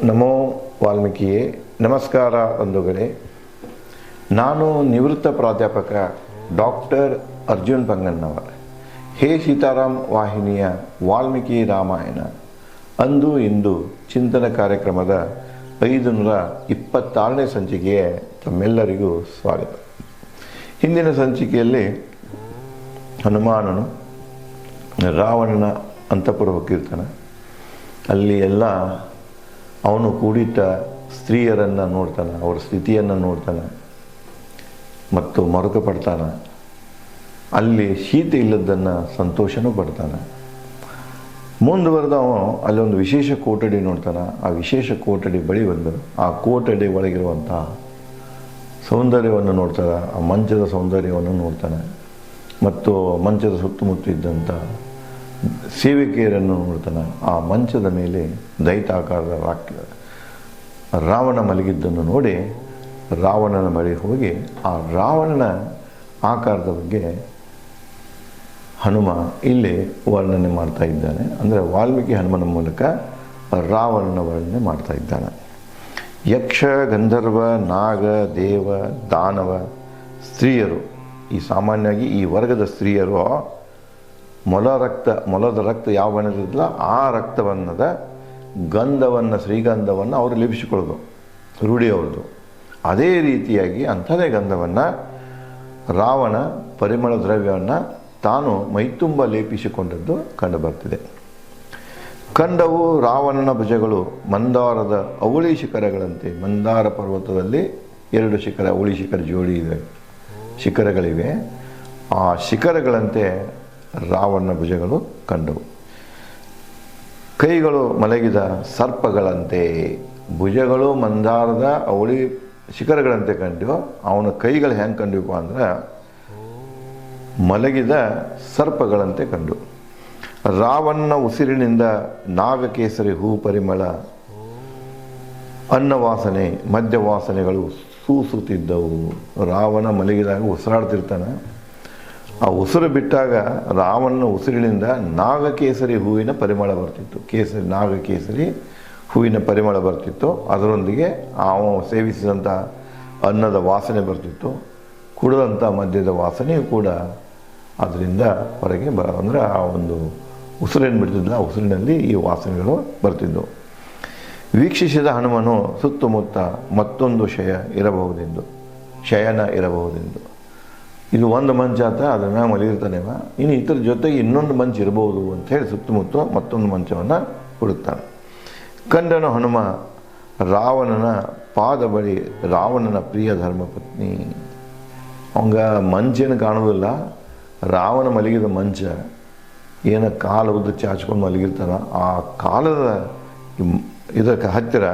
ನಮೋ ವಾಲ್ಮೀಕಿಯೇ. ನಮಸ್ಕಾರ ಬಂಧುಗಳೇ. ನಾನು ನಿವೃತ್ತ ಪ್ರಾಧ್ಯಾಪಕ ಡಾಕ್ಟರ್ ಅರ್ಜುನ್ ಪಂಗನ್ನವರ್. ಹೇ ಸೀತಾರಾಮ್ ವಾಹಿನಿಯ ವಾಲ್ಮೀಕಿ ರಾಮಾಯಣ ಅಂದು ಇಂದು ಚಿಂತನ ಕಾರ್ಯಕ್ರಮದ 526ನೇ ಸಂಚಿಕೆಗೆ ತಮ್ಮೆಲ್ಲರಿಗೂ ಸ್ವಾಗತ. ಹಿಂದಿನ ಸಂಚಿಕೆಯಲ್ಲಿ ಹನುಮಾನನು ರಾವಣನ ಅಂತಃಪುರ ಹೋಗಿರ್ತಾನೆ. ಅಲ್ಲಿ ಎಲ್ಲ ಅವನು ಕೂಡಿಟ್ಟ ಸ್ತ್ರೀಯರನ್ನು ನೋಡ್ತಾನೆ, ಅವರ ಸ್ಥಿತಿಯನ್ನು ನೋಡ್ತಾನೆ ಮತ್ತು ಮರುಕ ಪಡ್ತಾನೆ. ಅಲ್ಲಿ ಶೀತ ಇಲ್ಲದನ್ನು ಸಂತೋಷನೂ ಪಡ್ತಾನೆ. ಮುಂದುವರೆದ ಅವನು ಅಲ್ಲಿ ಒಂದು ವಿಶೇಷ ಕೋಟಡಿ ನೋಡ್ತಾನೆ. ಆ ವಿಶೇಷ ಕೋಟಡಿ ಬಳಿ ಬಂದು ಆ ಕೋಟಡಿ ಒಳಗಿರುವಂಥ ಸೌಂದರ್ಯವನ್ನು ನೋಡ್ತಾನೆ. ಆ ಮಂಚದ ಸೌಂದರ್ಯವನ್ನು ನೋಡ್ತಾನೆ ಮತ್ತು ಮಂಚದ ಸುತ್ತಮುತ್ತ ಇದ್ದಂಥ ಸೇವಿಕೆಯರನ್ನು ನೋಡ್ತಾನೆ. ಆ ಮಂಚದ ಮೇಲೆ ದೈತಾಕಾರದ ರಾವಣ ಮಲಗಿದ್ದನ್ನು ನೋಡಿ ರಾವಣನ ಬಳಿ ಹೋಗಿ ಆ ರಾವಣನ ಆಕಾರದ ಬಗ್ಗೆ ಹನುಮ ಇಲ್ಲಿ ವರ್ಣನೆ ಮಾಡ್ತಾ ಇದ್ದಾನೆ. ಅಂದರೆ ವಾಲ್ಮೀಕಿ ಹನುಮನ ಮೂಲಕ ರಾವಣನ ವರ್ಣನೆ ಮಾಡ್ತಾ ಇದ್ದಾನೆ. ಯಕ್ಷ, ಗಂಧರ್ವ, ನಾಗ, ದೇವ, ದಾನವ, ಸ್ತ್ರೀಯರು, ಈ ಸಾಮಾನ್ಯವಾಗಿ ಈ ವರ್ಗದ ಸ್ತ್ರೀಯರು ಮೊಲದ ರಕ್ತ ಯಾವ ಬಣ್ಣದಿಲ್ಲ ಆ ರಕ್ತವನ್ನದ ಗಂಧವನ್ನು, ಶ್ರೀಗಂಧವನ್ನು ಅವರು ಲೇಪಿಸಿಕೊಳ್ಳೋದು ರೂಢಿ ಅವ್ರದ್ದು. ಅದೇ ರೀತಿಯಾಗಿ ಅಂಥದೇ ಗಂಧವನ್ನು ರಾವಣ ಪರಿಮಳ ದ್ರವ್ಯವನ್ನು ತಾನು ಮೈತುಂಬ ಲೇಪಿಸಿಕೊಂಡದ್ದು ಕಂಡುಬರ್ತಿದೆ. ಕಂಡವು ರಾವಣನ ಭುಜಗಳು ಮಂದಾರದ ಅವಳಿ ಶಿಖರಗಳಂತೆ. ಮಂದಾರ ಪರ್ವತದಲ್ಲಿ 2 ಶಿಖರ, ಅವಳಿ ಶಿಖರ ಜೋಡಿ ಇದೆ, ಶಿಖರಗಳಿವೆ. ಆ ಶಿಖರಗಳಂತೆ ರಾವಣನ ಭುಜಗಳು ಕಂಡವು. ಕೈಗಳು ಮಲಗಿದ ಸರ್ಪಗಳಂತೆ. ಭುಜಗಳು ಮಂದಾರದ ಅವಳಿ ಶಿಖರಗಳಂತೆ ಕಂಡು ಅವನ ಕೈಗಳು ಹೆಂಗೆ ಕಂಡಿವಪ್ಪ ಅಂದ್ರೆ ಮಲಗಿದ ಸರ್ಪಗಳಂತೆ ಕಂಡು. ರಾವಣನ ಉಸಿರಿನಿಂದ ನಾಗಕೇಸರಿ ಹೂ ಪರಿಮಳ, ಅನ್ನವಾಸನೆ, ಮದ್ಯವಾಸನೆಗಳು ಸೂಸುತ್ತಿದ್ದವು. ರಾವಣ ಮಲಗಿದಾಗ ಉಸಿರಾಡ್ತಿರ್ತಾನೆ. ಆ ಉಸಿರು ಬಿಟ್ಟಾಗ ರಾವಣನ ಉಸಿರಿನಿಂದ ನಾಗಕೇಸರಿ ಹೂವಿನ ಪರಿಮಳ ಬರ್ತಿತ್ತು. ನಾಗಕೇಸರಿ ಹೂವಿನ ಪರಿಮಳ ಬರ್ತಿತ್ತು. ಅದರೊಂದಿಗೆ ಅವನು ಸೇವಿಸಿದಂಥ ಅನ್ನದ ವಾಸನೆ ಬರ್ತಿತ್ತು. ಕುಡಿದಂಥ ಮದ್ಯದ ವಾಸನೆಯೂ ಕೂಡ ಅದರಿಂದ ಹೊರಗೆ ಅಂದರೆ ಆ ಒಂದು ಉಸಿರೇನು ಬಿಡ್ತಿದ್ದ ಆ ಉಸಿರಿನಲ್ಲಿ ಈ ವಾಸನೆಗಳು ಬರ್ತಿದ್ದವು. ವೀಕ್ಷಿಸಿದ ಹನುಮನು ಸುತ್ತಮುತ್ತ ಮತ್ತೊಂದು ಶಯನ ಇರಬಹುದೆಂದು. ಇದು ಒಂದು ಮಂಚ ಆತ, ಅದರ ಮ್ಯಾಗ ಮಲಗಿರ್ತಾನೆವ, ಇನ್ನು ಇತರ ಜೊತೆಗೆ ಇನ್ನೊಂದು ಮಂಚ ಇರಬಹುದು ಅಂಥೇಳಿ ಸುತ್ತಮುತ್ತ ಮತ್ತೊಂದು ಮಂಚವನ್ನು ಹುಡುಕ್ತಾನೆ. ಕಂಡನು ಹನುಮ ರಾವಣನ ಪಾದ ಬಳಿ ರಾವಣನ ಪ್ರಿಯ ಧರ್ಮಪತ್ನಿ. ಅವಂಗ ಮಂಚೇನು ಕಾಣೋದಿಲ್ಲ, ರಾವಣ ಮಲಗಿದ ಮಂಚ ಏನ ಕಾಲು ಉದ್ದ ಚಾಚ್ಕೊಂಡು ಮಲಗಿರ್ತಾನ, ಆ ಕಾಲದ ಇದಕ್ಕೆ ಹತ್ತಿರ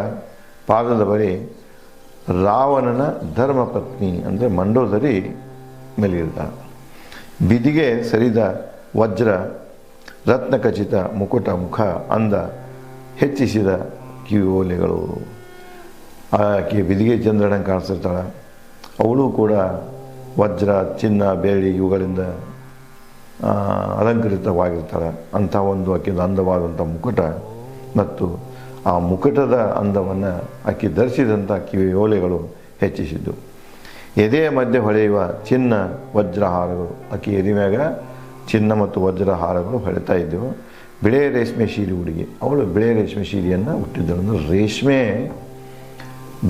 ಪಾದದ ಬಳಿ ರಾವಣನ ಧರ್ಮಪತ್ನಿ ಅಂದರೆ ಮಂಡೋದರಿ ಮಲಗಿರ್ತಾನೆ. ಬಿದಿಗೆ ಸರಿದ ವಜ್ರ ರತ್ನಖಚಿತ ಮುಕುಟ ಮುಖ ಅಂದ ಹೆಚ್ಚಿಸಿದ ಕಿವಿಯೋಲೆಗಳು. ಆಕೆ ಬಿದಿಗೆ ಚಂದ್ರನ ಕಾಣಿಸ್ತಿರ್ತಾಳೆ. ಅವಳು ಕೂಡ ವಜ್ರ, ಚಿನ್ನ, ಬೆಳ್ಳಿ ಇವುಗಳಿಂದ ಅಲಂಕೃತವಾಗಿರ್ತಾಳೆ. ಅಂಥ ಒಂದು ಆಕೆದ ಅಂದವಾದಂಥ ಮುಕುಟ ಮತ್ತು ಆ ಮುಕುಟದ ಅಂದವನ್ನು ಆಕೆ ಧರಿಸಿದಂಥ ಕಿವಿಯೋಲೆಗಳು ಹೆಚ್ಚಿಸಿದ್ದು. ಎದೆಯ ಮಧ್ಯೆ ಹೊಳೆಯುವ ಚಿನ್ನ ವಜ್ರಹಾರಗಳು. ಆಕೆ ಎದೆ ಮ್ಯಾಗ ಚಿನ್ನ ಮತ್ತು ವಜ್ರಹಾರಗಳು ಹೊಳಿತಾ ಇದ್ದವು. ಬಿಳೆ ರೇಷ್ಮೆ ಸೀರೆ ಹುಡುಗಿ, ಅವಳು ಬಿಳೆ ರೇಷ್ಮೆ ಸೀರೆಯನ್ನು ಹುಟ್ಟಿದ್ದಳು. ಅಂದರೆ ರೇಷ್ಮೆ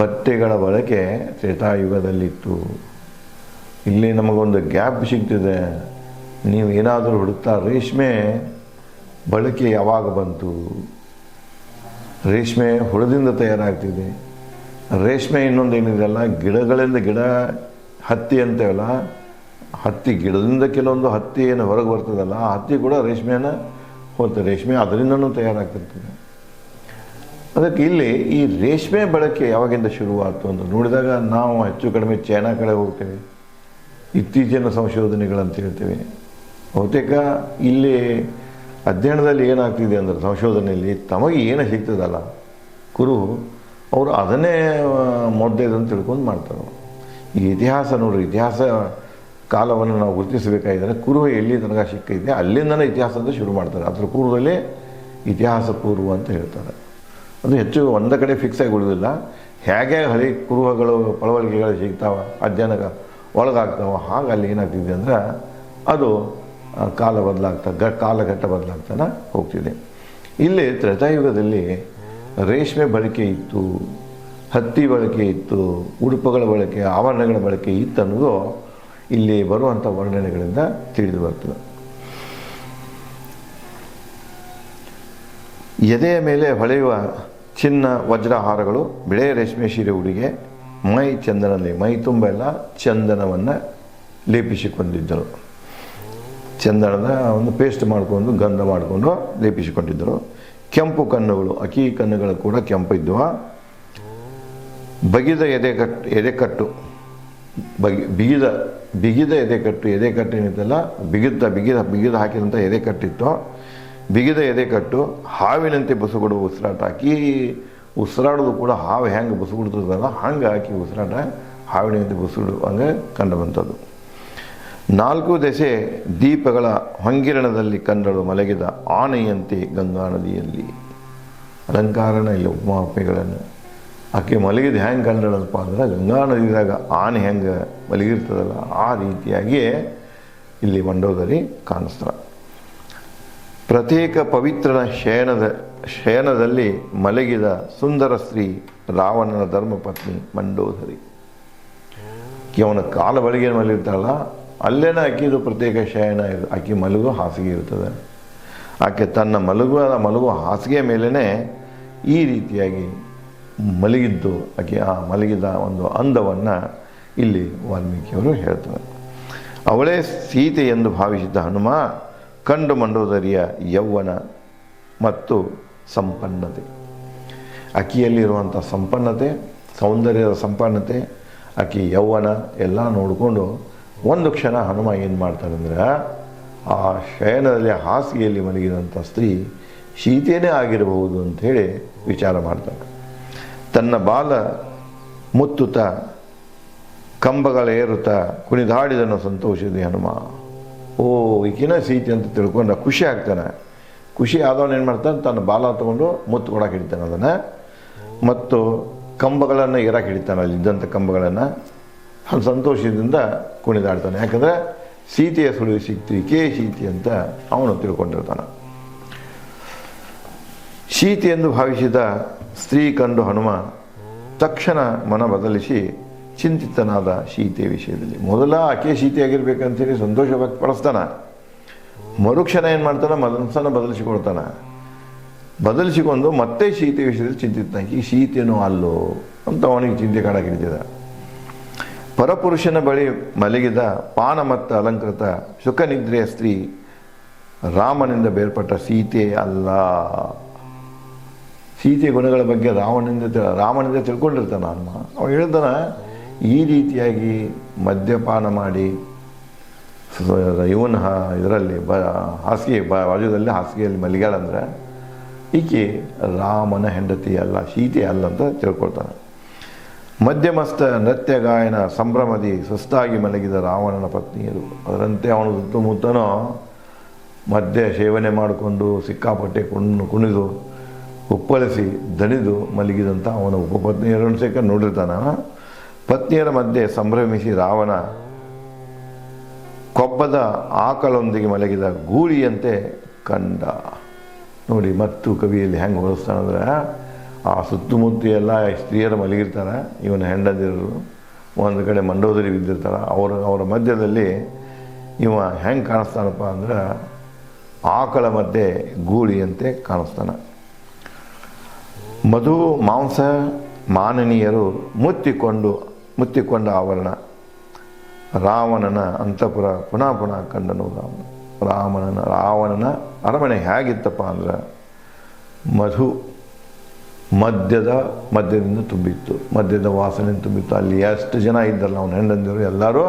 ಬಟ್ಟೆಗಳ ಬಳಕೆ ತ್ರೇತಾಯುಗದಲ್ಲಿತ್ತು. ಇಲ್ಲಿ ನಮಗೊಂದು ಗ್ಯಾಪ್ ಸಿಗ್ತಿದೆ. ನೀವು ಏನಾದರೂ ಹುಡುಕ್ತಾ ರೇಷ್ಮೆ ಬಳಕೆ ಯಾವಾಗ ಬಂತು? ರೇಷ್ಮೆ ಹುಳದಿಂದ ತಯಾರಾಗ್ತಿದೆ. ರೇಷ್ಮೆ ಇನ್ನೊಂದು ಏನಿದೆಯಲ್ಲ, ಗಿಡಗಳಿಂದ ಗಿಡ ಹತ್ತಿ ಅಂತೇವಲ್ಲ, ಹತ್ತಿ ಗಿಡದಿಂದ ಕೆಲವೊಂದು ಹತ್ತಿ ಏನು ಹೊರಗೆ ಬರ್ತದಲ್ಲ, ಆ ಹತ್ತಿ ಕೂಡ ರೇಷ್ಮೆಯನ್ನು ಹೋಗ್ತದೆ. ರೇಷ್ಮೆ ಅದರಿಂದನೂ ತಯಾರಾಗ್ತಿರ್ತದೆ. ಅದಕ್ಕೆ ಇಲ್ಲಿ ಈ ರೇಷ್ಮೆ ಬಳಕೆ ಯಾವಾಗಿಂದ ಶುರುವಾಯಿತು ಅಂತ ನೋಡಿದಾಗ ನಾವು ಹೆಚ್ಚು ಕಡಿಮೆ ಚೈನಾ ಕಡೆ ಹೋಗ್ತೇವೆ, ಇತ್ತೀಚಿನ ಸಂಶೋಧನೆಗಳಂತ ಹೇಳ್ತೇವೆ. ಬಹುತೇಕ ಇಲ್ಲಿ ಅಧ್ಯಯನದಲ್ಲಿ ಏನಾಗ್ತಿದೆ ಅಂದರೆ ಸಂಶೋಧನೆಯಲ್ಲಿ ತಮಗೆ ಏನು ಸಿಗ್ತದಲ್ಲ ಕುರು, ಅವರು ಅದನ್ನೇ ಮೊದಲೇದಂತ ತಿಳ್ಕೊಂಡು ಮಾಡ್ತಾರೆ. ಈ ಇತಿಹಾಸ ನೋಡ್ರಿ, ಇತಿಹಾಸ ಕಾಲವನ್ನು ನಾವು ಗುರುತಿಸಬೇಕಾಗಿದ್ದರೆ ಕುರು ಎಲ್ಲಿ ತನಕ ಸಿಕ್ಕಿದೆ ಅಲ್ಲಿಂದನೇ ಇತಿಹಾಸ ಅಂತ ಶುರು ಮಾಡ್ತಾರೆ. ಅದರ ಪೂರ್ವದಲ್ಲೇ ಇತಿಹಾಸ ಪೂರ್ವ ಅಂತ ಹೇಳ್ತಾರೆ. ಅದು ಹೆಚ್ಚು ಒಂದ ಕಡೆ ಫಿಕ್ಸ್ ಆಗಿ ಉಳಿದಿಲ್ಲ. ಹೇಗೆ ಹಳಿ ಕುರುಹಗಳು ಪಳವಳಿಕೆಗಳು ಸಿಗ್ತಾವೆ, ಅಧ್ಯಯನ ಒಳಗಾಗ್ತಾವೆ, ಹಾಗೆ ಅಲ್ಲಿ ಏನಾಗ್ತಿದೆ ಅಂದ್ರೆ ಅದು ಕಾಲಘಟ್ಟ ಬದಲಾಗ್ತಾನೆ ಹೋಗ್ತಿದೆ. ಇಲ್ಲಿ ತ್ರೇತಾಯುಗದಲ್ಲಿ ರೇಷ್ಮೆ ಬಳಕೆ ಇತ್ತು, ಹತ್ತಿ ಬಳಕೆ ಇತ್ತು, ಉಡುಪುಗಳ ಬಳಕೆ, ಆಭರಣಗಳ ಬಳಕೆ ಇತ್ತು ಅನ್ನೋದು ಇಲ್ಲಿ ಬರುವಂಥ ವರ್ಣನೆಗಳಿಂದ ತಿಳಿದು ಬರ್ತದೆ. ಎದೆಯ ಮೇಲೆ ಹೊಳೆಯುವ ಚಿನ್ನ ವಜ್ರಹಾರಗಳು, ಬಿಳೆ ರೇಷ್ಮೆ ಸೀರೆ ಉಡುಗೆ, ಮೈ ತುಂಬ ಎಲ್ಲ ಚಂದನವನ್ನು ಲೇಪಿಸಿಕೊಂಡಿದ್ದರು. ಚಂದನದ ಒಂದು ಪೇಸ್ಟ್ ಮಾಡಿಕೊಂಡು ಗಂಧ ಮಾಡಿಕೊಂಡು ಲೇಪಿಸಿಕೊಂಡಿದ್ದರು. ಕೆಂಪು ಕಣ್ಣುಗಳು, ಅಕ್ಕಿ ಕಣ್ಣುಗಳು ಕೂಡ ಕೆಂಪು ಇದ್ದವು. ಬಗಿದ ಎದೆಕಟ್ಟು ಬಿಗಿದ ಎದೆಕಟ್ಟು ಏನಿತ್ತಲ್ಲ, ಬಿಗಿದ ಹಾಕಿದಂಥ ಎದೆಕಟ್ಟಿತ್ತು. ಬಿಗಿದ ಎದೆಕಟ್ಟು, ಹಾವಿನಂತೆ ಬಸುಗುಡುವ ಉಸಿರಾಟ. ಅಕ್ಕಿ ಉಸಿರಾಡೋದು ಕೂಡ ಹಾವು ಹೆಂಗೆ ಬಸುಗುಡ್ತದಲ್ಲ ಹಂಗೆ ಆಕಿ ಉಸಿರಾಟ ಹಾವಿನಂತೆ ಬಸುಗುಡುವಂಗೆ ಕಂಡು ಬಂಥದ್ದು. 4 ದೆಸೆ ದೀಪಗಳ ಹೊಂಗಿರಣದಲ್ಲಿ ಕಂಡಳು ಮಲಗಿದ ಆನೆಯಂತೆ ಗಂಗಾ ನದಿಯಲ್ಲಿ. ಅಲಂಕಾರನ ಇಲ್ಲ, ಉಪಮಾಪೆಗಳನ್ನು. ಆಕೆ ಮಲಗಿದ ಹೆಂಗೆ ಕಂಡಳಪ್ಪ ಅಂದ್ರೆ ಗಂಗಾ ನದಿದಾಗ ಆನೆ ಹೆಂಗೆ ಮಲಗಿರ್ತದಲ್ಲ ಆ ರೀತಿಯಾಗಿ ಇಲ್ಲಿ ಮಂಡೋದರಿ ಕಾಣಿಸ್ತಾರೆ. ಪ್ರತ್ಯೇಕ ಪವಿತ್ರನ ಶಯನದಲ್ಲಿ ಮಲಗಿದ ಸುಂದರ ಸ್ತ್ರೀ ರಾವಣನ ಧರ್ಮಪತ್ನಿ ಮಂಡೋದರಿ. ಅವನ ಕಾಲ ಬಳಿಗೆ ಮಲಗಿರ್ತಾಳಲ್ಲ ಅಲ್ಲೇನ ಆಕಿದು ಪ್ರತ್ಯೇಕ ಶಯನ ಆಕೆ ಮಲಗೋ ಹಾಸಿಗೆ ಇರ್ತದೆ. ಆಕೆ ತನ್ನ ಮಲಗುವ ಹಾಸಿಗೆ ಮೇಲೇ ಈ ರೀತಿಯಾಗಿ ಮಲಗಿದ್ದು ಆಕೆ ಆ ಮಲಗಿದ ಒಂದು ಅಂದವನ್ನು ಇಲ್ಲಿ ವಾಲ್ಮೀಕಿಯವರು ಹೇಳ್ತಾರೆ. ಅವಳೇ ಸೀತೆ ಎಂದು ಭಾವಿಸಿದ್ದ ಹನುಮ ಕಂಡು ಮಂಡೋದರಿಯ ಯೌವನ ಮತ್ತು ಸಂಪನ್ನತೆ. ಆಕೆಯಲ್ಲಿರುವಂಥ ಸಂಪನ್ನತೆ, ಸೌಂದರ್ಯದ ಸಂಪನ್ನತೆ, ಆಕೆ ಯೌವನ ಎಲ್ಲ ನೋಡಿಕೊಂಡು ಒಂದು ಕ್ಷಣ ಹನುಮ ಏನು ಮಾಡ್ತಾನೆ ಅಂದರೆ ಆ ಶಯನದಲ್ಲಿ ಹಾಸಿಗೆಯಲ್ಲಿ ಮಲಗಿದಂಥ ಸ್ತ್ರೀ ಸೀತೆಯೇ ಆಗಿರಬಹುದು ಅಂಥೇಳಿ ವಿಚಾರ ಮಾಡ್ತಾನೆ. ತನ್ನ ಬಾಲ ಮುತ್ತುತ್ತ ಕಂಬಗಳ ಏರುತ್ತಾ ಕುಣಿದಾಡಿದನು ಸಂತೋಷದ ಹನುಮ. ಈಕಿನ ಸೀತೆ ಅಂತ ತಿಳ್ಕೊಂಡ ಖುಷಿ ಆಗ್ತಾನೆ. ಖುಷಿ ಆದವನು ಏನು ಮಾಡ್ತಾನೆ, ತನ್ನ ಬಾಲ ತೊಗೊಂಡು ಮುತ್ತು ಕೊಡಕ್ಕೆ ಹಿಡಿತಾನೆ ಅದನ್ನು, ಮತ್ತು ಕಂಬಗಳನ್ನು ಏರಕ್ಕೆ ಹಿಡಿತಾನೆ, ಅಲ್ಲಿದ್ದಂಥ ಕಂಬಗಳನ್ನು ಸಂತೋಷದಿಂದ ಕುಣಿದಾಡ್ತಾನೆ. ಯಾಕಂದರೆ ಸೀತೆಯ ಸುಳಿವು ಸಿಕ್ತು, ಈಕೆ ಸೀತೆ ಅಂತ ಅವನು ತಿಳ್ಕೊಂಡಿರ್ತಾನೆ. ಸೀತೆ ಎಂದು ಭಾವಿಸಿದ ಸ್ತ್ರೀ ಕಂಡು ಹನುಮ ತಕ್ಷಣ ಮನ ಬದಲಿಸಿ ಚಿಂತಿತನಾದ ಸೀತೆಯ ವಿಷಯದಲ್ಲಿ. ಮೊದಲ ಆಕೆ ಸೀತೆಯಾಗಿರ್ಬೇಕಂತೇಳಿ ಸಂತೋಷ ವ್ಯಕ್ತಪಡಿಸ್ತಾನೆ. ಮರುಕ್ಷಣ ಏನು ಮಾಡ್ತಾನೆ, ಮನಸ್ಸನ್ನು ಬದಲಿಸಿಕೊಂಡು ಮತ್ತೆ ಸೀತೆ ವಿಷಯದಲ್ಲಿ ಚಿಂತಿತಾನೆ. ಈ ಸೀತೆನೋ ಅಲ್ಲೋ ಅಂತ ಅವನಿಗೆ ಚಿಂತೆ ಕಾಡಕ್ಕೆ ಹಿಡಿದಿದೆ. ಪರಪುರುಷನ ಬಳಿ ಮಲಗಿದ ಪಾನ ಮತ್ತು ಅಲಂಕೃತ ಸುಖನಿದ್ರೆಯ ಸ್ತ್ರೀ ರಾಮನಿಂದ ಬೇರ್ಪಟ್ಟ ಸೀತೆ ಅಲ್ಲ. ಸೀತೆ ಗುಣಗಳ ಬಗ್ಗೆ ರಾಮನಿಂದ ತಿಳ್ಕೊಂಡಿರ್ತಾನೆ ಹನುಮ. ಅವ ಹೇಳ್ತಾನೆ, ಈ ರೀತಿಯಾಗಿ ಮದ್ಯಪಾನ ಮಾಡಿ ಇವನ ಇದರಲ್ಲಿ ಹಾಸಿಗೆ ಬಾಜುದಲ್ಲಿ ಹಾಸಿಗೆಯಲ್ಲಿ ಮಲಗ್ಯಾಳಂದ್ರೆ ಈಕೆ ರಾಮನ ಹೆಂಡತಿ ಅಲ್ಲ, ಸೀತೆ ಅಲ್ಲ ಅಂತ ತಿಳ್ಕೊಳ್ತಾನೆ. ಮಧ್ಯಮಸ್ತ ನೃತ್ಯ ಗಾಯನ ಸಂಭ್ರಮದಿ ಸುಸ್ತಾಗಿ ಮಲಗಿದ ರಾವಣನ ಪತ್ನಿಯರು. ಅದರಂತೆ ಅವನು ಸುತ್ತಮುತ್ತನೋ ಮದ್ಯ ಸೇವನೆ ಮಾಡಿಕೊಂಡು ಸಿಕ್ಕಾಪಟ್ಟೆ ಕುಣಿದು ಉಪ್ಪಳಿಸಿ ದಣಿದು ಮಲಗಿದಂಥ ಅವನ ಉಪಪತ್ನಿಯರನ್ನು ಸೇಕ ನೋಡಿರ್ತಾನ. ಪತ್ನಿಯರ ಮಧ್ಯೆ ಸಂಭ್ರಮಿಸಿ ರಾವಣ ಕೊಬ್ಬದ ಆಕಳೊಂದಿಗೆ ಮಲಗಿದ ಗೂಳಿಯಂತೆ ಕಂಡ. ನೋಡಿ, ಮತ್ತು ಕವಿಯಲ್ಲಿ ಹೆಂಗೆ ಹೋಲಿಸ್ತಾನಂದ್ರೆ ಆ ಸುತ್ತಮುತ್ತ ಎಲ್ಲ ಸ್ತ್ರೀಯರು ಮಲಗಿರ್ತಾರೆ, ಇವನ ಹೆಂಡಂದಿರು ಒಂದು ಕಡೆ ಮಂಡೋದರಿ ಬಿದ್ದಿರ್ತಾರೆ. ಅವರ ಮಧ್ಯದಲ್ಲಿ ಇವ ಹೆಂಗೆ ಕಾಣಿಸ್ತಾನಪ್ಪ ಅಂದ್ರೆ ಆಕಳ ಮಧ್ಯೆ ಗೂಳಿಯಂತೆ ಕಾಣಿಸ್ತಾನೆ. ಮಧು ಮಾಂಸ ಮಾನನೀಯರು ಮುತ್ತಿಕೊಂಡ ಆವರಣ ರಾವಣನ ಅಂತಃಪುರ ಪುನಃ ಕಂಡನು. ರಾವಣನ ಅರಮನೆ ಹೇಗಿತ್ತಪ್ಪ ಅಂದ್ರೆ ಮದ್ಯದಿಂದ ತುಂಬಿತ್ತು, ಮದ್ಯದ ವಾಸನೆಯಿಂದ ತುಂಬಿತ್ತು. ಅಲ್ಲಿ ಎಷ್ಟು ಜನ ಇದ್ದಲ್ಲ ಅವನ ಹೆಂಡಂದಿರು ಎಲ್ಲರೂ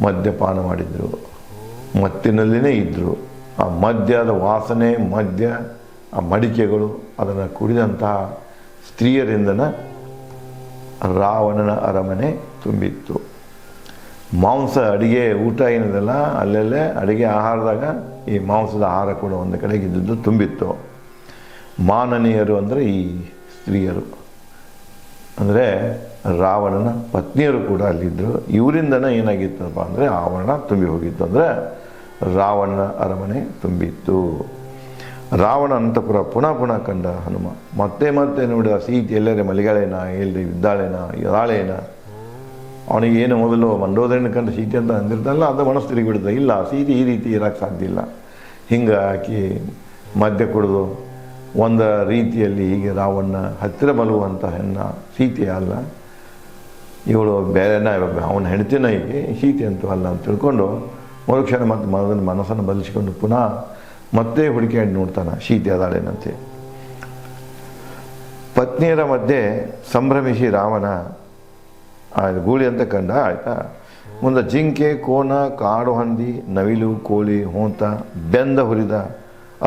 ಮದ್ಯಪಾನ ಮಾಡಿದರು, ಮತ್ತಿನಲ್ಲಿನೇ ಇದ್ದರು. ಆ ಮದ್ಯದ ವಾಸನೆ, ಆ ಮಡಿಕೆಗಳು, ಅದನ್ನು ಕುಡಿದಂತಹ ಸ್ತ್ರೀಯರಿಂದನ ರಾವಣನ ಅರಮನೆ ತುಂಬಿತ್ತು. ಮಾಂಸ ಅಡಿಗೆ ಊಟ ಏನಿದೆಲ್ಲ ಅಲ್ಲೆಲ್ಲೇ ಅಡಿಗೆ ಆಹಾರದಾಗ ಈ ಮಾಂಸದ ಆಹಾರ ಕೂಡ ಒಂದು ಕಡೆಗೆ ಇದ್ದದ್ದು ತುಂಬಿತ್ತು. ಮಾನನೀಯರು ಅಂದರೆ ಈ ಸ್ತ್ರೀಯರು, ಅಂದರೆ ರಾವಣನ ಪತ್ನಿಯರು ಕೂಡ ಅಲ್ಲಿದ್ದರು. ಇವರಿಂದನೇ ಏನಾಗಿತ್ತಪ್ಪ ಅಂದರೆ ಆವರಣ ತುಂಬಿ ಹೋಗಿತ್ತು, ಅಂದರೆ ರಾವಣನ ಅರಮನೆ ತುಂಬಿತ್ತು. ರಾವಣ ಅಂತಪುರ ಪುನಃ ಪುನಃ ಕಂಡ ಹನುಮ. ಮತ್ತೆ ಮತ್ತೆ ನೋಡಿದ ಸೀತೆ ಎಲ್ಲರೇ ಮಲಿಗಳೇನ, ಎಲ್ಲಿ ಇದ್ದಾಳೇನ, ಇದಾಳೇನ. ಅವನಿಗೆ ಏನು ಮೊದಲು ಮಂಡೋದರಿನ ಕಂಡು ಸೀತೆ ಅಂತ ಅಂದಿರ್ತಾನಲ್ಲ, ಅದು ಮನಸ್ಸು ತಿರುಗಿಬಿಡ್ತದೆ. ಇಲ್ಲ, ಸೀತೆ ಈ ರೀತಿ ಇರೋಕ್ಕೆ ಸಾಧ್ಯ ಇಲ್ಲ. ಹಿಂಗೆ ಹಾಕಿ ಮದ್ಯ ಕುಡಿದು ಒಂದು ರೀತಿಯಲ್ಲಿ ಹೀಗೆ ರಾವಣ ಹತ್ತಿರ ಬಲುವಂಥ ಹೆಣ್ಣ ಸೀತೆ ಅಲ್ಲ, ಇವಳು ಬೇರೆನ, ಅವನ ಹೆಂಡತಿನ ಹೀಗೆ ಸೀತೆ ಅಂತೂ ಅಲ್ಲ ಅಂತ ತಿಳ್ಕೊಂಡು ಮರುಕ್ಷಣ ಮತ್ತು ಮನಸ್ಸನ್ನು ಬದಲಿಸಿಕೊಂಡು ಪುನಃ ಮತ್ತೆ ಹುಡುಕಿಕೊಂಡು ನೋಡ್ತಾನೆ ಸೀತೆ ಅದಾಳೇನಂತೆ. ಪತ್ನಿಯರ ಮಧ್ಯೆ ಸಂಭ್ರಮಿಸಿ ರಾವಣ ಗೂಳಿ ಅಂತ ಕಂಡ. ಆಯಿತಾ, ಮುಂದೆ ಜಿಂಕೆ, ಕೋಣ, ಕಾಡು ಹಂದಿ, ನವಿಲು, ಕೋಳಿ, ಹೋಂತ, ಬೆಂದ ಹುರಿದ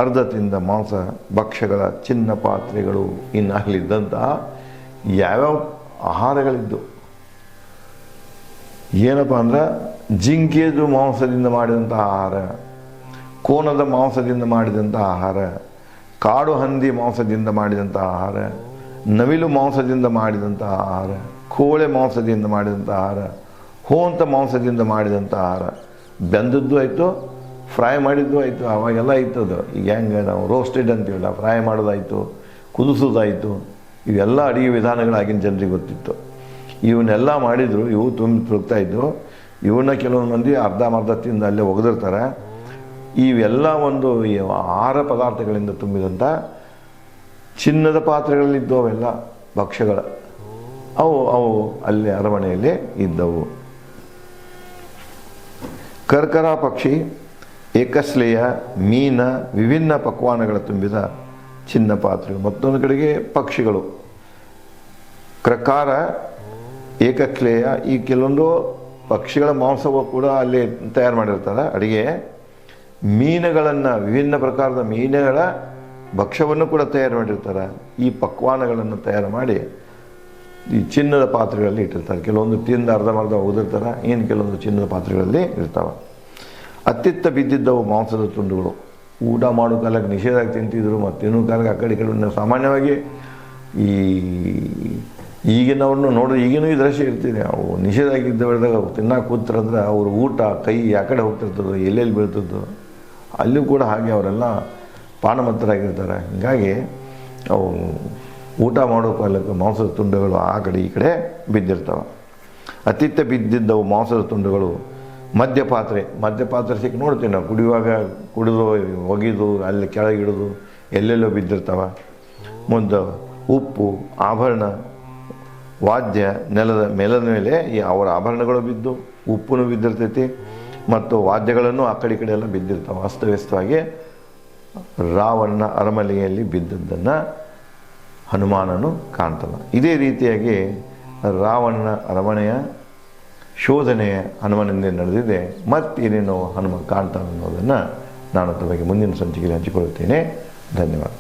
ಅರ್ಧ ತಿಂದ ಮಾಂಸ ಭಕ್ಷ್ಯಗಳ ಚಿನ್ನ ಪಾತ್ರೆಗಳು, ಇನ್ನು ಅಲ್ಲಿದ್ದಂತಹ ಯಾವ್ಯಾವ ಆಹಾರಗಳಿದ್ದು. ಏನಪ್ಪ ಅಂದ್ರೆ ಜಿಂಕೆದು ಮಾಂಸದಿಂದ ಮಾಡಿದಂಥ ಆಹಾರ, ಕೋಣದ ಮಾಂಸದಿಂದ ಮಾಡಿದಂಥ ಆಹಾರ, ಕಾಡು ಹಂದಿ ಮಾಂಸದಿಂದ ಮಾಡಿದಂಥ ಆಹಾರ, ನವಿಲು ಮಾಂಸದಿಂದ ಮಾಡಿದಂಥ ಆಹಾರ, ಕೋಳೆ ಮಾಂಸದಿಂದ ಮಾಡಿದಂಥ ಆಹಾರ, ಹೋಂತ ಮಾಂಸದಿಂದ ಮಾಡಿದಂಥ ಆಹಾರ. ಬೆಂದದ್ದು ಆಯಿತು, ಫ್ರೈ ಮಾಡಿದ್ದು ಆಯಿತು, ಅವಾಗೆಲ್ಲ ಇತ್ತದು. ಈಗ ಹೆಂಗೆ ನಾವು ರೋಸ್ಟೆಡ್ ಅಂತೀವಲ್ಲ, ಫ್ರೈ ಮಾಡೋದಾಯಿತು, ಕುದಿಸೋದಾಯಿತು, ಇವೆಲ್ಲ ಅಡುಗೆ ವಿಧಾನಗಳಾಗಿನ ಜನರಿಗೆ ಗೊತ್ತಿತ್ತು. ಇವನ್ನೆಲ್ಲ ಮಾಡಿದರು, ಇವು ತುರುಕ್ತಾಯಿದ್ದು. ಇವನ್ನ ಕೆಲವೊಂದು ಮಂದಿ ಅರ್ಧ ತಿಂದು ಅಲ್ಲೇ ಒಗೆದಿರ್ತಾರೆ. ಇವೆಲ್ಲ ಒಂದು ಆಹಾರ ಪದಾರ್ಥಗಳಿಂದ ತುಂಬಿದಂಥ ಚಿನ್ನದ ಪಾತ್ರೆಗಳಲ್ಲಿದ್ದವು ಅವೆಲ್ಲ ಭಕ್ಷ್ಯಗಳ. ಅವು ಅಲ್ಲಿ ಅರಮನೆಯಲ್ಲಿ ಇದ್ದವು. ಕರ್ಕರ ಪಕ್ಷಿ, ಏಕಸ್ಲೇಯ, ಮೀನ, ವಿಭಿನ್ನ ಪಕ್ವಾನಗಳ ತುಂಬಿದ ಚಿನ್ನ ಪಾತ್ರೆಗಳು. ಮತ್ತೊಂದು ಕಡೆಗೆ ಪಕ್ಷಿಗಳು, ಕ್ರಕಾರ, ಏಕಕ್ಲೇಯ, ಈ ಕೆಲವೊಂದು ಪಕ್ಷಿಗಳ ಮಾಂಸವು ಕೂಡ ಅಲ್ಲಿ ತಯಾರು ಮಾಡಿರ್ತಾರೆ ಅಡುಗೆ. ಮೀನುಗಳನ್ನು, ವಿಭಿನ್ನ ಪ್ರಕಾರದ ಮೀನುಗಳ ಭಕ್ಷ್ಯವನ್ನು ಕೂಡ ತಯಾರು ಮಾಡಿರ್ತಾರೆ. ಈ ಪಕ್ವಾನಗಳನ್ನು ತಯಾರು ಮಾಡಿ ಈ ಚಿನ್ನದ ಪಾತ್ರೆಗಳಲ್ಲಿ ಇಟ್ಟಿರ್ತಾರೆ. ಕೆಲವೊಂದು ತಿಂದು ಅರ್ಧಮರ್ಧ ಒಗೆದಿರ್ತಾರೆ, ಇನ್ನು ಕೆಲವೊಂದು ಚಿನ್ನದ ಪಾತ್ರೆಗಳಲ್ಲಿ ಇರ್ತಾವೆ. ಅತ್ತಿತ್ತ ಬಿದ್ದಿದ್ದವು ಮಾಂಸದ ತುಂಡುಗಳು. ಊಟ ಮಾಡೋ ಕಾಲಕ್ಕೆ ನಿಷೇಧಾಗಿ ತಿಂತಿದ್ರು, ಮತ್ತು ತಿನ್ನೋ ಕಾಲಕ್ಕೆ ಆ ಕಡೆ ಸಾಮಾನ್ಯವಾಗಿ ಈಗಿನವ್ರನ್ನ ನೋಡಿದ್ರೆ ಈಗಿನೂ ಈ ದೃಶ್ಯ ಇರ್ತಿದೆ. ಅವು ನಿಷೇಧಾಗಿದ್ದ ಬೆಳೆದಾಗ ತಿನ್ನಕ್ಕೆ ಕೂತ್ರಂದ್ರೆ ಅವ್ರ ಊಟ ಕೈ ಆ ಕಡೆ ಹೋಗ್ತಿರ್ತದೆ, ಎಲ್ಲೆಲ್ಲಿ ಬೀಳ್ತದ್ದು. ಅಲ್ಲೂ ಕೂಡ ಹಾಗೆ ಅವರೆಲ್ಲ ಪಾನಮತ್ತರಾಗಿರ್ತಾರೆ. ಹೀಗಾಗಿ ಅವು ಊಟ ಮಾಡೋ ಕಾಲಕ್ಕೆ ಮಾಂಸದ ತುಂಡುಗಳು ಆ ಕಡೆ ಈ ಕಡೆ ಬಿದ್ದಿರ್ತವೆ. ಅತ್ತಿತ್ತ ಬಿದ್ದಿದ್ದವು ಮಾಂಸದ ತುಂಡುಗಳು. ಮದ್ಯಪಾತ್ರೆ ಸಿಕ್ಕಿ ನೋಡ್ತೀವಿ ನಾವು, ಕುಡಿದು ಒಗೆದು ಅಲ್ಲಿ ಕೆಳಗಿಡೋದು ಎಲ್ಲೆಲ್ಲೋ ಬಿದ್ದಿರ್ತವೆ. ಮುಂದೆ ಉಪ್ಪು, ಆಭರಣ, ವಾದ್ಯ, ನೆಲದ ಮೇಲೆ ಅವರ ಆಭರಣಗಳು ಬಿದ್ದು, ಉಪ್ಪು ಬಿದ್ದಿರ್ತೈತಿ, ಮತ್ತು ವಾದ್ಯಗಳನ್ನು ಆ ಕಡೆ ಎಲ್ಲ ಬಿದ್ದಿರ್ತಾವೆ. ಅಸ್ತವ್ಯಸ್ತವಾಗಿ ರಾವಣನ ಅರಮನೆಯಲ್ಲಿ ಬಿದ್ದದ್ದನ್ನು ಹನುಮಾನನು ಕಾಣ್ತಾನೆ. ಇದೇ ರೀತಿಯಾಗಿ ರಾವಣನ ಅರಮನೆಯ ಶೋಧನೆ ಹನುಮನಿಂದ ನಡೆದಿದೆ. ಮತ್ತೇನೇನೋ ಹನುಮ ಕಾಣ್ತಾನೆ ಅನ್ನೋದನ್ನು ನಾನು ತಮಗೆ ಮುಂದಿನ ಸಂಚಿಕೆಯಲ್ಲಿ ಹಂಚಿಕೊಳ್ಳುತ್ತೇನೆ. ಧನ್ಯವಾದ.